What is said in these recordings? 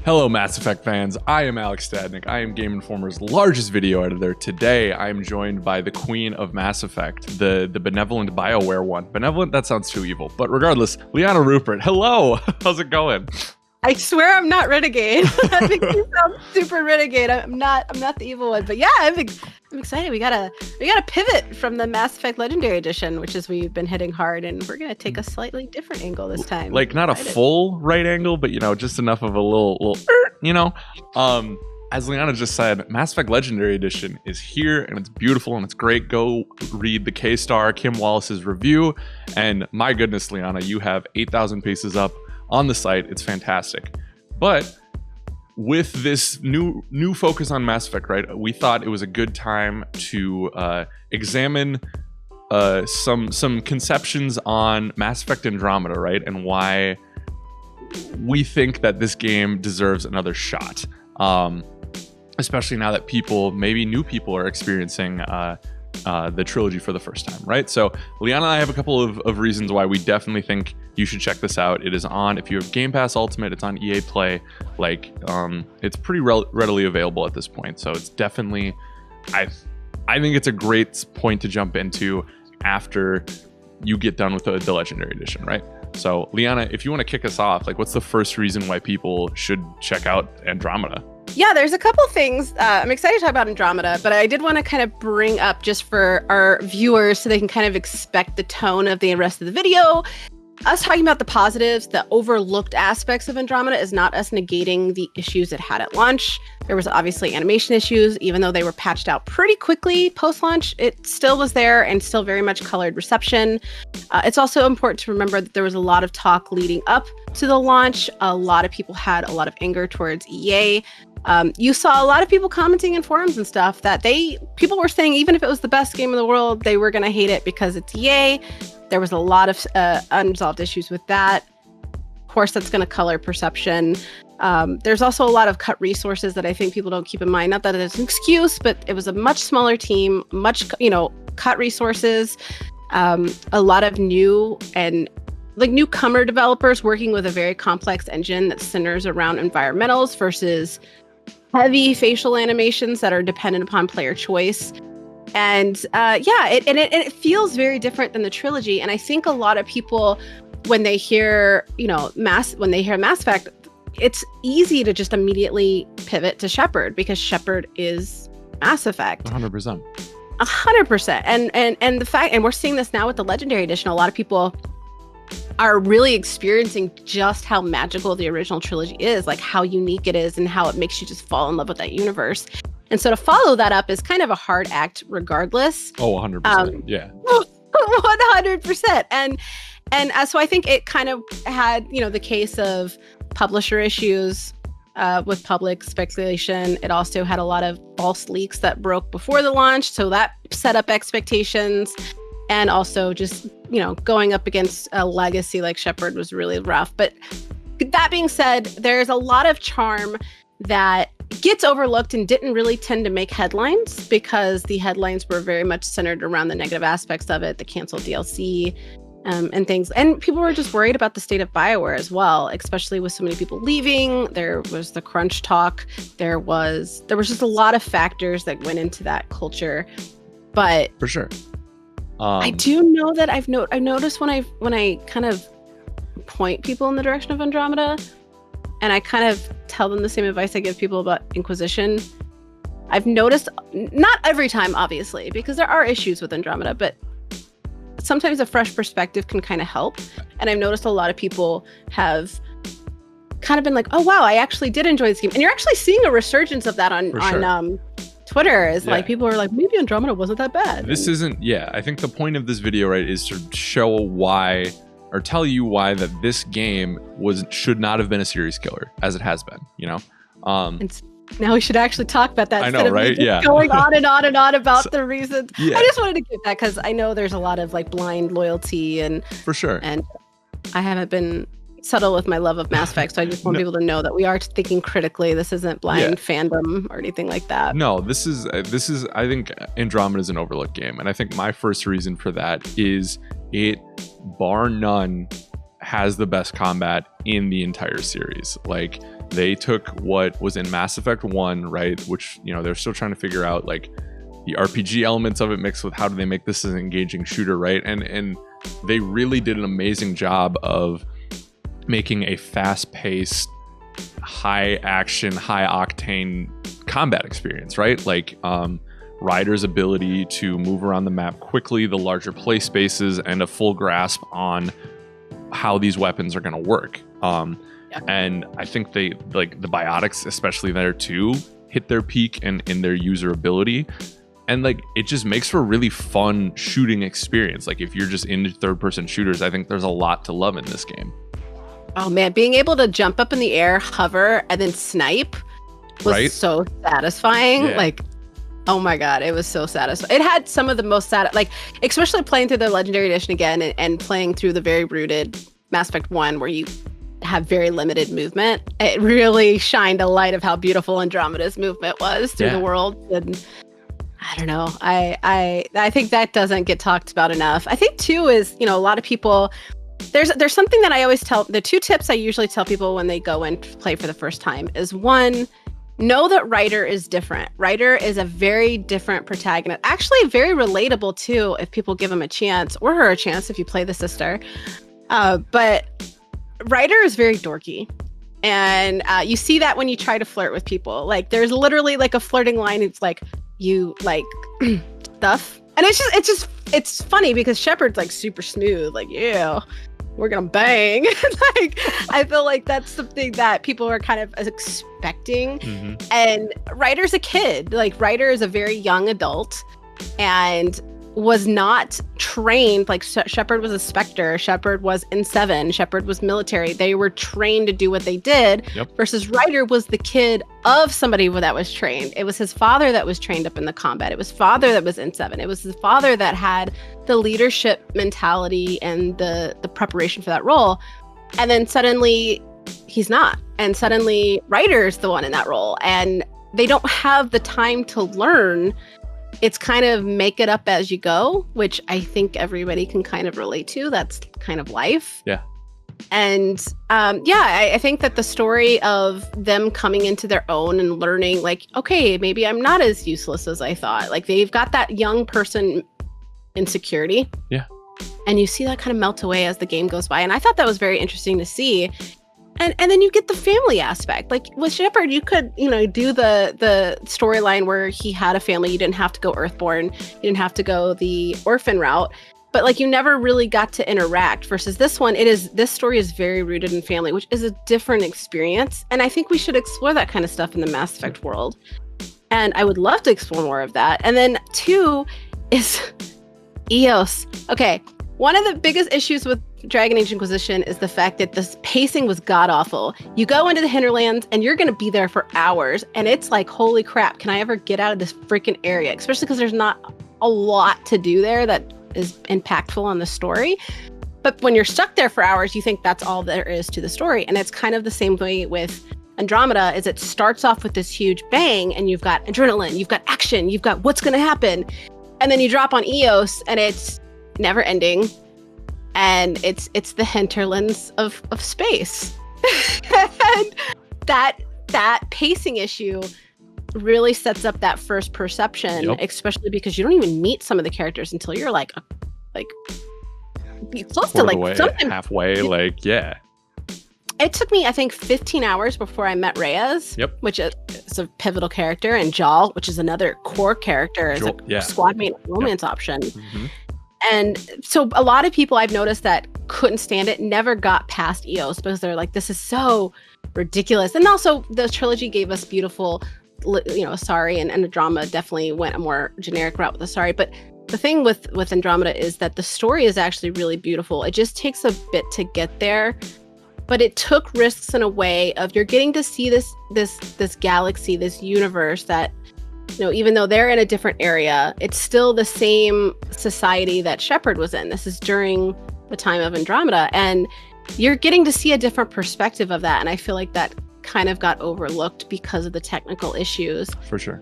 Hello, Mass Effect fans. I am Alex Stadnick. I am Game Informer's largest video editor. Today, I am joined by the queen of Mass Effect, the benevolent Bioware one. Benevolent? That sounds too evil. But regardless, Liana Rupert. Hello. How's it going? I swear I'm not Renegade. That makes me sound super Renegade. I'm not the evil one. But yeah, I'm excited. We gotta pivot from the Mass Effect Legendary Edition, which is we've been hitting hard, and we're gonna take a slightly different angle this time. Like not a full right angle, but just enough of a little as Liana just said, Mass Effect Legendary Edition is here, and it's beautiful and it's great. Go read the K-Star Kim Wallace's review, and my goodness, Liana, you have 8,000 pieces up on the site. It's fantastic. But with this new focus on Mass Effect, right, we thought it was a good time to examine some conceptions on Mass Effect Andromeda, right, and why we think that this game deserves another shot, especially now that maybe new people are experiencing the trilogy for the first time, right? So Liana and I have a couple of reasons why we definitely think you should check this out. It is on, if you have Game Pass Ultimate, it's on EA Play. It's pretty readily available at this point. So it's definitely, I think it's a great point to jump into after you get done with the Legendary Edition, right? So Liana, if you want to kick us off, what's the first reason why people should check out Andromeda? Yeah, there's a couple things. I'm excited to talk about Andromeda, but I did want to kind of bring up just for our viewers so they can kind of expect the tone of the rest of the video. Us talking about the positives, the overlooked aspects of Andromeda is not us negating the issues it had at launch. There was obviously animation issues, even though they were patched out pretty quickly post-launch, it still was there and still very much colored reception. It's also important to remember that there was a lot of talk leading up to the launch. A lot of people had a lot of anger towards EA. You saw a lot of people commenting in forums and stuff that people were saying even if it was the best game in the world, they were going to hate it because it's EA. There was a lot of unresolved issues with that. Of course, that's going to color perception. There's also a lot of cut resources that I think people don't keep in mind. Not that it's an excuse, but it was a much smaller team, cut resources, a lot of new and newcomer developers working with a very complex engine that centers around environmentals versus heavy facial animations that are dependent upon player choice. And it feels very different than the trilogy. And I think a lot of people, when they hear, Mass Effect, it's easy to just immediately pivot to Shepard because Shepard is Mass Effect. 100%. 100%. And the fact, and we're seeing this now with the Legendary Edition, a lot of people are really experiencing just how magical the original trilogy is, how unique it is and how it makes you just fall in love with that universe. And so to follow that up is kind of a hard act regardless. Oh, 100%. Yeah. 100%. And so I think it kind of had, the case of publisher issues with public speculation. It also had a lot of false leaks that broke before the launch. So that set up expectations. And also just, going up against a legacy like Shepard was really rough. But that being said, there's a lot of charm that gets overlooked and didn't really tend to make headlines because the headlines were very much centered around the negative aspects of it, the canceled DLC and things. And people were just worried about the state of Bioware as well, especially with so many people leaving. There was the crunch talk. There was just a lot of factors that went into that culture. But for sure. I do know that I've noticed when I kind of point people in the direction of Andromeda, and I kind of tell them the same advice I give people about Inquisition. I've noticed, not every time, obviously, because there are issues with Andromeda, but sometimes a fresh perspective can kind of help. And I've noticed a lot of people have kind of been like, oh, wow, I actually did enjoy this game. And you're actually seeing a resurgence of that on Twitter is people are like, maybe Andromeda wasn't that bad. I think the point of this video, right, is to show why, or tell you why that this game should not have been a series killer as it has been, And now we should actually talk about that. I know, right? Yeah. Going on and on and on about the reasons. Yeah. I just wanted to get that because I know there's a lot of blind loyalty and for sure. And I haven't been subtle with my love of Mass Effect, so I just want people to know that we are thinking critically. This isn't blind fandom or anything like that. No, this is I think Andromeda is an overlooked game, and I think my first reason for that is it, bar none, has the best combat in the entire series. they took what was in Mass Effect 1, right, which, you know, they're still trying to figure out like the RPG elements of it mixed with how do they make this an engaging shooter, right? And they really did an amazing job of making a fast-paced, high action, high octane combat experience, right? Like Ryder's ability to move around the map quickly, the larger play spaces, and a full grasp on how these weapons are going to work. And I think they, like, the biotics, especially there too, hit their peak in their usability. And like, it just makes for a really fun shooting experience. Like, if you're just into third-person shooters, I think there's a lot to love in this game. Oh man, being able to jump up in the air, hover, and then snipe was so satisfying. Yeah. Like, oh my god, it was so satisfying. It had some of the most like, especially playing through the Legendary Edition again and playing through the very rooted Mass Effect 1, where you have very limited movement. It really shined a light of how beautiful Andromeda's movement was through the world. And I don't know, I think that doesn't get talked about enough. I think too is, you know, a lot of people, there's something that I always tell, the two tips I usually tell people when they go and play for the first time is, one, know that Ryder is different. Ryder is a very different protagonist. Actually, very relatable too, if people give him a chance, or her a chance if you play the sister. But Ryder is very dorky. And you see that when you try to flirt with people. Like, there's literally like a flirting line. It's like, you like stuff. And it's funny because Shepard's like super smooth. Like, yeah, we're gonna bang. Like, I feel like that's something that people are kind of expecting. Mm-hmm. And Ryder's a kid. Like, Ryder is a very young adult and was not trained. Like, Shepard was a Spectre. Shepard was in 7. Shepard was military. They were trained to do what they did. Yep. Versus Ryder was the kid of somebody that was trained. It was his father that was trained up in the combat. It was father that was in 7. It was his father that had the leadership mentality and the preparation for that role. And then suddenly he's not. And suddenly Ryder's the one in that role. And they don't have the time to learn. It's kind of make it up as you go, which I think everybody can kind of relate to. That's kind of life. Yeah. And I think that the story of them coming into their own and learning, like, okay, maybe I'm not as useless as I thought. Like, they've got that young person insecurity. Yeah. And you see that kind of melt away as the game goes by. And I thought that was very interesting to see. And then you get the family aspect. Like, with Shepard, you could, you know, do the storyline where he had a family. You didn't have to go Earthborn. You didn't have to go the orphan route. But like, you never really got to interact. Versus this one, this story is very rooted in family, which is a different experience. And I think we should explore that kind of stuff in the Mass Effect world. And I would love to explore more of that. And then 2 is EOS. Okay, one of the biggest issues with Dragon Age Inquisition is the fact that this pacing was god-awful. You go into the hinterlands and you're going to be there for hours. And it's like, holy crap, can I ever get out of this freaking area? Especially because there's not a lot to do there that is impactful on the story. But when you're stuck there for hours, you think that's all there is to the story. And it's kind of the same way with Andromeda, is it starts off with this huge bang and you've got adrenaline, you've got action, you've got what's going to happen. And then you drop on EOS and it's never ending. And it's the hinterlands of space. And that pacing issue really sets up that first perception, especially because you don't even meet some of the characters until you're like close to like something halfway. Like, yeah. It took me, I think, 15 hours before I met Reyes, which is a pivotal character, and Jal, which is another core character as a squad mate romance option. Mm-hmm. And so a lot of people I've noticed that couldn't stand it never got past EOS because they're like, this is so ridiculous. And also the trilogy gave us beautiful, you know, Asari, and Andromeda definitely went a more generic route with Asari. But the thing with Andromeda is that the story is actually really beautiful. It just takes a bit to get there. But it took risks in a way of you're getting to see this galaxy, this universe that, you know, even though they're in a different area, it's still the same society that Shepard was in. This is during the time of Andromeda, and you're getting to see a different perspective of that. And I feel like that kind of got overlooked because of the technical issues. For sure.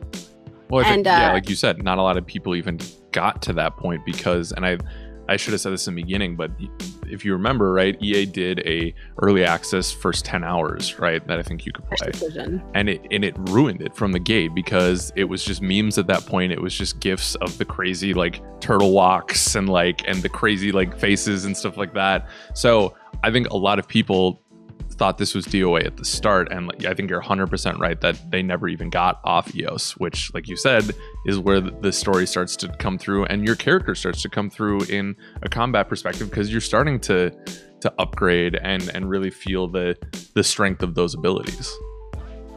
Well, I think, like you said, not a lot of people even got to that point because, and I I should have said this in the beginning, but if you remember, right, EA did a early access first 10 hours, right, that I think you could play. And it ruined it from the gate because it was just memes at that point. It was just gifs of the crazy like turtle walks and the crazy like faces and stuff like that. So I think a lot of people thought this was DOA at the start, and I think you're 100% right that they never even got off EOS, which, like you said, is where the story starts to come through and your character starts to come through in a combat perspective, because you're starting to upgrade and really feel the strength of those abilities.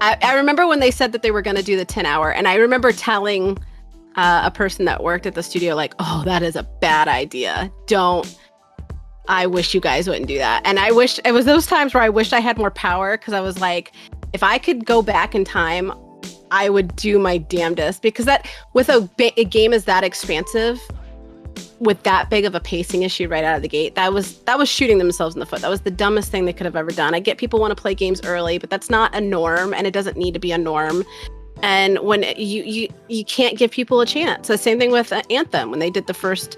I remember when they said that they were going to do the 10-hour, and I remember telling a person that worked at the studio, like, oh, that is a bad idea. I wish you guys wouldn't do that. And I wish it was those times where I wished I had more power, because I was like, if I could go back in time, I would do my damnedest, because that with a game is that expansive with that big of a pacing issue right out of the gate, that was shooting themselves in the foot. That was the dumbest thing they could have ever done. I get people want to play games early, but that's not a norm, and it doesn't need to be a norm. And when you can't give people a chance. The same thing with Anthem when they did the first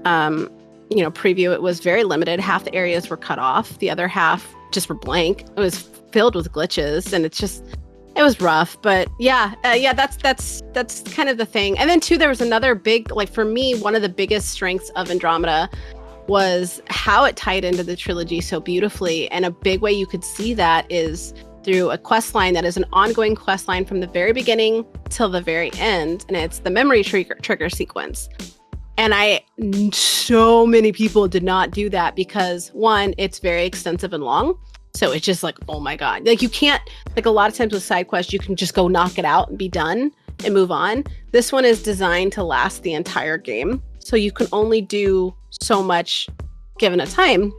preview. It was very limited. Half the areas were cut off, the other half just were blank. It was filled with glitches, and it was rough. But that's kind of the thing. And then too, there was another big, like for me, one of the biggest strengths of Andromeda was how it tied into the trilogy so beautifully. And a big way you could see that is through a quest line that is an ongoing quest line from the very beginning till the very end, and it's the memory trigger sequence. And so many people did not do that because, one, it's very extensive and long. So it's just like, oh my God. Like you can't, like a lot of times with side quests, you can just go knock it out and be done and move on. This one is designed to last the entire game. So you can only do so much given a time.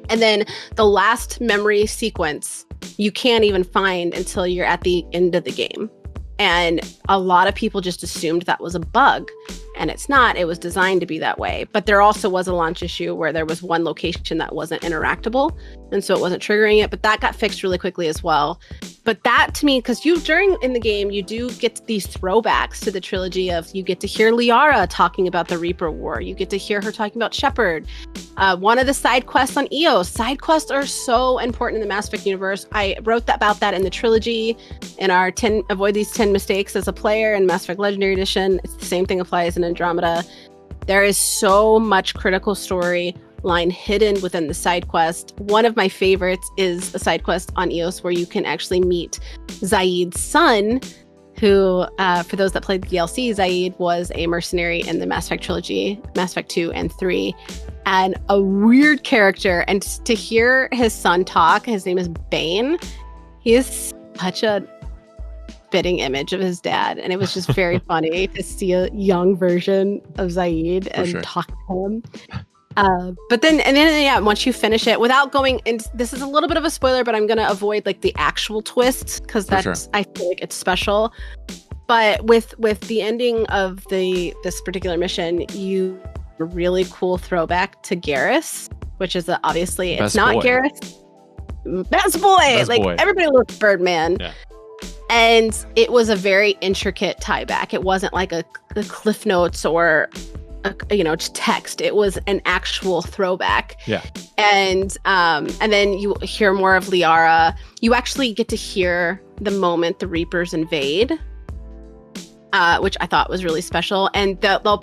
And then the last memory sequence, you can't even find until you're at the end of the game. And a lot of people just assumed that was a bug, and it's not. It was designed to be that way. But there also was a launch issue where there was one location that wasn't interactable, and so it wasn't triggering it. But that got fixed really quickly as well. But that to me, because in the game, you do get these throwbacks to the trilogy of, you get to hear Liara talking about the Reaper War. You get to hear her talking about Shepard. One of the side quests on EOS. Side quests are so important in the Mass Effect universe. I wrote about that in the trilogy, in our Avoid These 10 Mistakes as a player in Mass Effect Legendary Edition. It's the same thing applies in Andromeda. There is so much critical story line hidden within the side quest. One of my favorites is a side quest on EOS where you can actually meet Zaid's son, who, for those that played the DLC, Zaid was a mercenary in the Mass Effect trilogy, Mass Effect 2 and 3, and a weird character. And to hear his son talk, his name is Bane, he is such a spitting image of his dad, and it was just very funny to see a young version of Zaid and talk to him. But then once you finish it, without going into, this is a little bit of a spoiler, but I'm gonna avoid like the actual twist because I feel like it's special. But with the ending of this particular mission, you a really cool throwback to Garrus, which is obviously it's not Garrus. Best boy. Everybody loves Birdman. Yeah. And it was a very intricate tie back. It wasn't like a Cliff Notes or just text. It was an actual throwback. Yeah. And then you hear more of Liara. You actually get to hear the moment the Reapers invade, which I thought was really special. And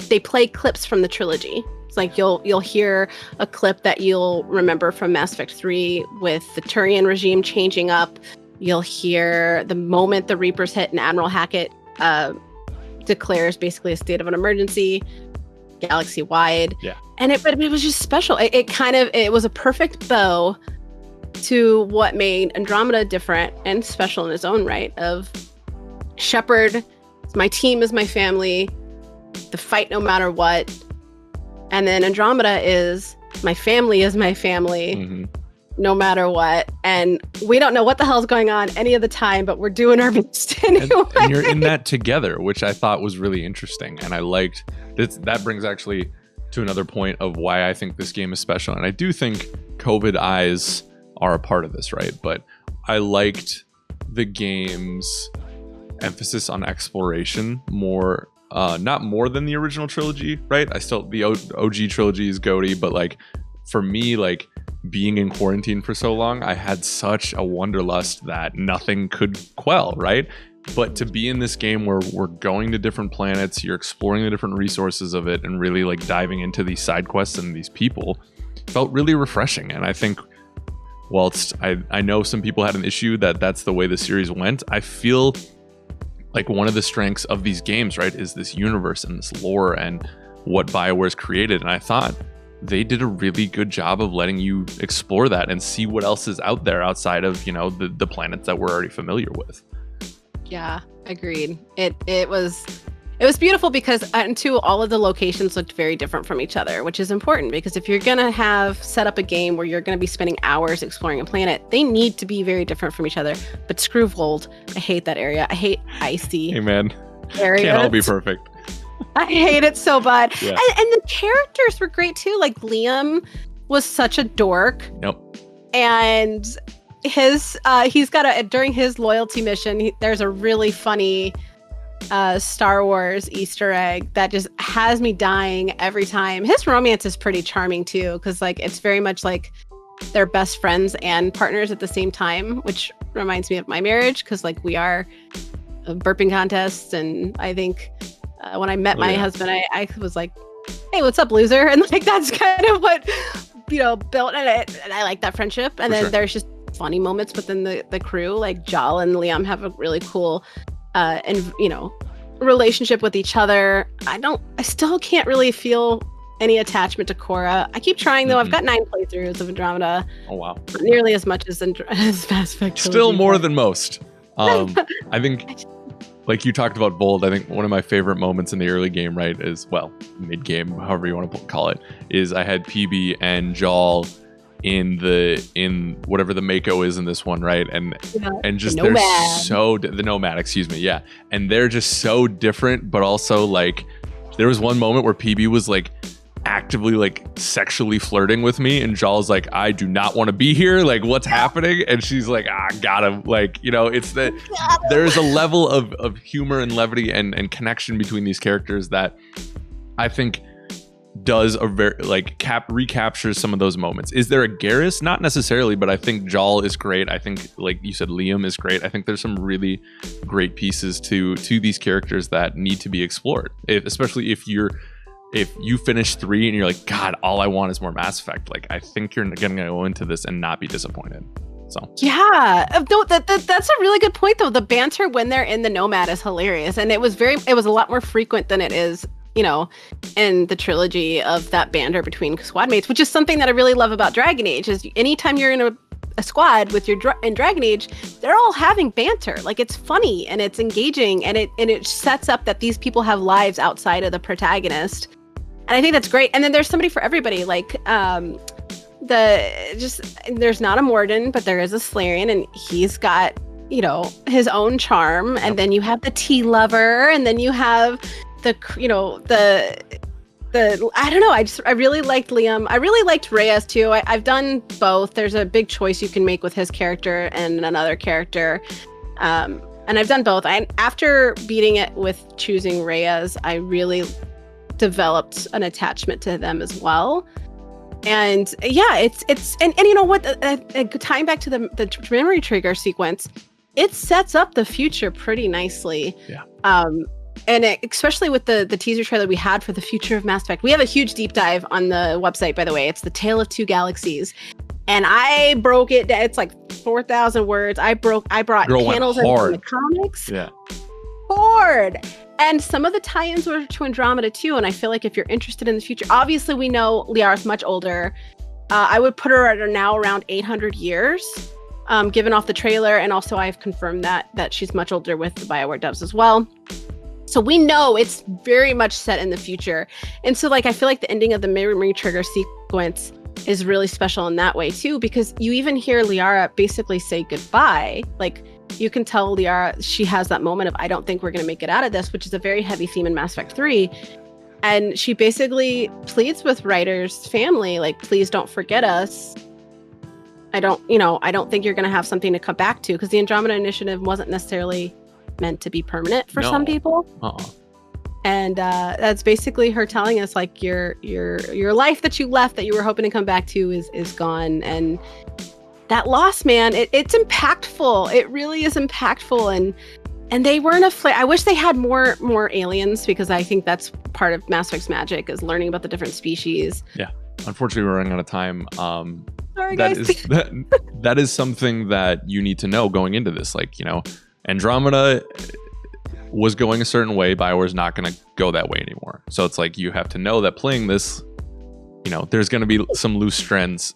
they play clips from the trilogy. It's like you'll hear a clip that you'll remember from Mass Effect 3 with the Turian regime changing up. You'll hear the moment the Reapers hit and Admiral Hackett declares basically a state of an emergency, galaxy-wide. Yeah. And it was just special. It was a perfect bow to what made Andromeda different and special in its own right, of Shepard, my team is my family, the fight no matter what. And then Andromeda is my family, mm-hmm. no matter what. And we don't know what the hell's going on any of the time, but we're doing our best anyway. And you're in that together, which I thought was really interesting. And I liked that brings actually to another point of why I think this game is special. And I do think COVID eyes are a part of this, right? But I liked the game's emphasis on exploration more not more than the original trilogy, right? I still the OG trilogy is goaty, but like for me, like being in quarantine for so long, I had such a wanderlust that nothing could quell, right? But to be in this game where we're going to different planets, you're exploring the different resources of it, and really like diving into these side quests and these people, felt really refreshing. And I think, whilst I know some people had an issue that that's the way the series went, I feel like one of the strengths of these games, right, is this universe and this lore and what Bioware's created. And I thought they did a really good job of letting you explore that and see what else is out there outside of, you know, the planets that we're already familiar with. Yeah, agreed. It was beautiful because too, all of the locations looked very different from each other, which is important because if you're gonna have set up a game where you're gonna be spending hours exploring a planet, they need to be very different from each other. But Screwvold, I hate that area. I hate icy. Hey man, areas. Can't all be perfect. I hate it so bad. Yeah. And the characters were great too. Like Liam was such a dork. Nope. And he's got during his loyalty mission, there's a really funny Star Wars Easter egg that just has me dying every time. His romance is pretty charming too, because like it's very much like they're best friends and partners at the same time, which reminds me of my marriage because like we are burping contests, and I think when I met my husband, I was like, "Hey, what's up, loser?" And like that's kind of what built it, and I like that friendship. And then there's just funny moments within the crew, like Jal and Liam have a really cool relationship with each other. I still can't really feel any attachment to Korra. I keep trying though. I've got 9 playthroughs of Andromeda. Oh wow. Not nearly as much as Mass Effect. Still more than most. I think like you talked about Bold, I think one of my favorite moments in the early game, right, is, well, mid-game, however you want to call it, is I had PB and Jal in whatever the Mako is in this one, right? And just the they're Nomad. the Nomad, excuse me, yeah. And they're just so different, but also like there was one moment where PB was like actively like sexually flirting with me, and Jal's like, I do not want to be here, like what's happening? And she's like, got him. Like, it's that there's a level of humor and levity and connection between these characters that I think does a very like recaptures some of those moments. Is there a Garrus? Not necessarily, but I think Jal is great. I think, like you said, Liam is great. I think there's some really great pieces to these characters that need to be explored, especially if you finish 3 and you're like, God, all I want is more Mass Effect. Like, I think you're gonna go into this and not be disappointed. So yeah, no, that's a really good point though. The banter when they're in the Nomad is hilarious, and it was a lot more frequent than it is in the trilogy of that banter between squad mates, which is something that I really love about Dragon Age. Is anytime you're in a squad with in Dragon Age, they're all having banter. Like, it's funny and it's engaging, and it sets up that these people have lives outside of the protagonist. And I think that's great. And then there's somebody for everybody. Like, there's not a Morden, but there is a Salarian, and he's got, his own charm. And then you have the tea lover, and then you have the I don't know. I really liked Liam. I really liked Reyes too. I've done both. There's a big choice you can make with his character and another character. And I've done both. After beating it with choosing Reyes, I really developed an attachment to them as well. And yeah, it's and you know what? Tying back to the memory trigger sequence, it sets up the future pretty nicely. Yeah. And especially with the teaser trailer we had for the future of Mass Effect. We have a huge deep dive on the website, by the way. It's the Tale of Two Galaxies. And I broke it down. It's like 4,000 words. I brought panels in the comics. Yeah. Hard. And some of the tie-ins were to Andromeda too. And I feel like if you're interested in the future, obviously we know Liara's much older. I would put her at now around 800 years, given off the trailer. And also I've confirmed that she's much older with the Bioware dubs as well. So we know it's very much set in the future. And so like I feel like the ending of the memory trigger sequence is really special in that way too, because you even hear Liara basically say goodbye. Like, you can tell Liara, she has that moment of, I don't think we're going to make it out of this, which is a very heavy theme in Mass Effect 3. And she basically pleads with Ryder's family, like, please don't forget us. I don't think you're going to have something to come back to, because the Andromeda Initiative wasn't necessarily meant to be permanent for some people. And that's basically her telling us like your life that you left that you were hoping to come back to is gone. And that loss, man, it's impactful. It really is impactful. And they weren't afraid. I wish they had more aliens, because I think that's part of Mass Effect's magic, is learning about the different species. Yeah. Unfortunately, we're running out of time. Sorry, guys. That is something that you need to know going into this. Like, you know, Andromeda was going a certain way. Bioware's not going to go that way anymore. So it's like you have to know that playing this, you know, there's going to be some loose ends.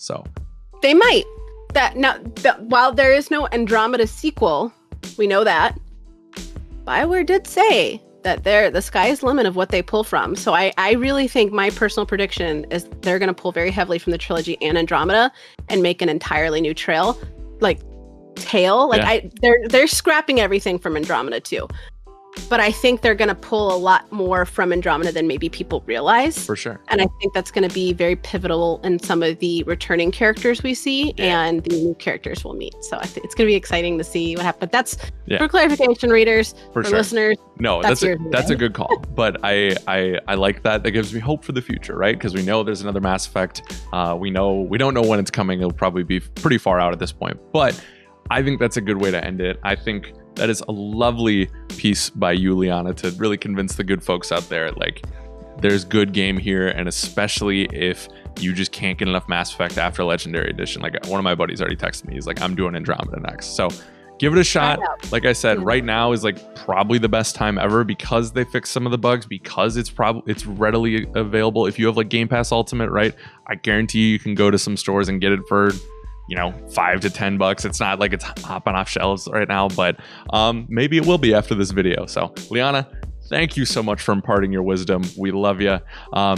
So they might. While there is no Andromeda sequel, we know that Bioware did say that the sky is the limit of what they pull from. So I really think my personal prediction is they're going to pull very heavily from the trilogy and Andromeda and make an entirely new tale. They're scrapping everything from Andromeda too. But I think they're going to pull a lot more from Andromeda than maybe people realize. For sure. And I think that's going to be very pivotal in some of the returning characters we see and the new characters we'll meet. So I think it's going to be exciting to see what happens. But that's for clarification, readers, for listeners. No, that's a good call. But I like that. That gives me hope for the future, right? Because we know there's another Mass Effect. We don't know when it's coming. It'll probably be pretty far out at this point. But I think that's a good way to end it. I think that is a lovely piece by you, Liana, to really convince the good folks out there. Like, there's good game here, and especially if you just can't get enough Mass Effect after Legendary Edition. Like, one of my buddies already texted me. He's like, I'm doing Andromeda next. So give it a shot. Like I said, right now is like probably the best time ever, because they fixed some of the bugs, because it's readily available. If you have like Game Pass Ultimate, right? I guarantee you can go to some stores and get it for, you know, $5 to $10. It's not like it's hopping off shelves right now, but maybe it will be after this video. So Liana, thank you so much for imparting your wisdom. We love you.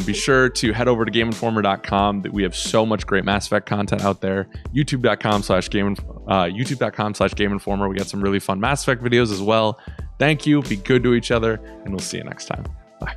Be sure to head over to GameInformer.com. We have so much great Mass Effect content out there. YouTube.com/GameInformer. We got some really fun Mass Effect videos as well. Thank you. Be good to each other, and we'll see you next time. Bye.